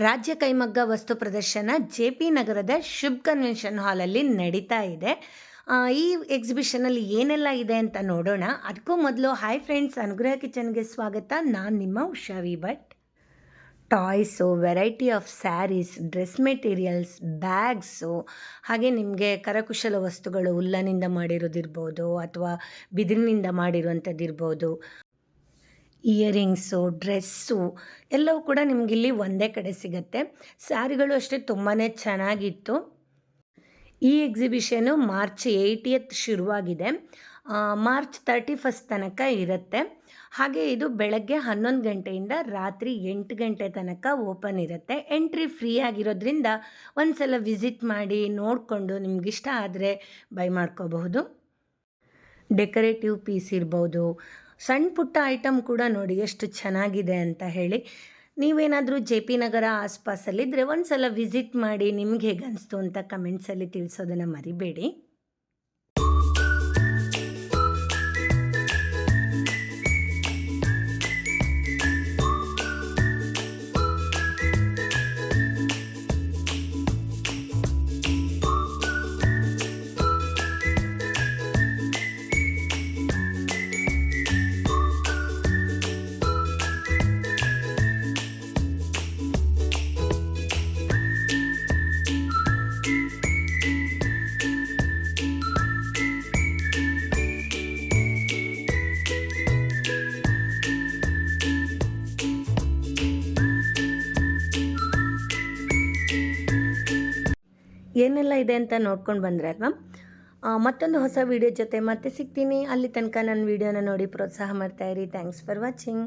ರಾಜ್ಯ ಕೈಮಗ್ಗ ವಸ್ತು ಪ್ರದರ್ಶನ ಜೆ.ಪಿ. ನಗರದ ಶುಭ್ ಕನ್ವೆನ್ಷನ್ ಹಾಲಲ್ಲಿ ನಡೀತಾ ಇದೆ. ಈ ಎಕ್ಸಿಬಿಷನಲ್ಲಿ ಏನೆಲ್ಲ ಇದೆ ಅಂತ ನೋಡೋಣ. ಅದಕ್ಕೂ ಮೊದಲು ಹಾಯ್ ಫ್ರೆಂಡ್ಸ್, ಅನುಗ್ರಹ ಕಿಚನ್ಗೆ ಸ್ವಾಗತ. ನಾನು ನಿಮ್ಮ Usha V Bhat. Toys, variety of sarees, dress materials, bags, ಹಾಗೆ ನಿಮಗೆ ಕರಕುಶಲ ವಸ್ತುಗಳು ಉಲ್ಲನಿಂದ ಮಾಡಿರೋದಿರ್ಬೋದು ಅಥವಾ ಬಿದಿರಿನಿಂದ ಮಾಡಿರುವಂಥದ್ದಿರ್ಬೋದು, ಇಯರಿಂಗ್ಸು, ಡ್ರೆಸ್ಸು ಎಲ್ಲವೂ ಕೂಡ ನಿಮಗಿಲ್ಲಿ ಒಂದೇ ಕಡೆ ಸಿಗುತ್ತೆ. ಸ್ಯಾರಿಗಳು ಅಷ್ಟೇ ತುಂಬಾ ಚೆನ್ನಾಗಿತ್ತು. ಈ ಎಕ್ಸಿಬಿಷನು ಮಾರ್ಚ್ 80th ಶುರುವಾಗಿದೆ. ಮಾರ್ಚ್ 31st ತನಕ ಇರುತ್ತೆ. ಹಾಗೆ ಇದು ಬೆಳಗ್ಗೆ 11 ಗಂಟೆಯಿಂದ ರಾತ್ರಿ 8 ಗಂಟೆ ತನಕ ಓಪನ್ ಇರುತ್ತೆ. ಎಂಟ್ರಿ ಫ್ರೀ ಆಗಿರೋದ್ರಿಂದ ಒಂದು ಸಲ ವಿಸಿಟ್ ಮಾಡಿ ನೋಡಿಕೊಂಡು ನಿಮಗಿಷ್ಟ ಆದರೆ ಬೈ ಮಾಡ್ಕೋಬಹುದು. ಡೆಕೋರೇಟಿವ್ ಪೀಸ್ ಇರ್ಬೋದು, ಸಣ್ಣ ಪುಟ್ಟ ಐಟಮ್ ಕೂಡ ನೋಡಿ ಎಷ್ಟು ಚೆನ್ನಾಗಿದೆ ಅಂತ ಹೇಳಿ. ನೀವೇನಾದರೂ ಜೆ.ಪಿ. ನಗರ ಆಸ್ಪಾಸಲ್ಲಿದ್ದರೆ ಒಂದು ಸಲ ವಿಸಿಟ್ ಮಾಡಿ ನಿಮ್ಗೆ ಹೇಗೆ ಅನಿಸ್ತು ಅಂತ ಕಮೆಂಟ್ಸಲ್ಲಿ ತಿಳಿಸೋದನ್ನು ಮರಿಬೇಡಿ. ಏನೆಲ್ಲ ಇದೆ ಅಂತ ನೋಡ್ಕೊಂಡು ಬಂದರೆ ಅಲ್ವಾ. ಮತ್ತೊಂದು ಹೊಸ ವಿಡಿಯೋ ಜೊತೆ ಮತ್ತೆ ಸಿಗ್ತೀನಿ. ಅಲ್ಲಿ ತನಕ ನನ್ನ ವಿಡಿಯೋನ ನೋಡಿ ಪ್ರೋತ್ಸಾಹ ಮಾಡ್ತಾಯಿರಿ. Thanks for watching.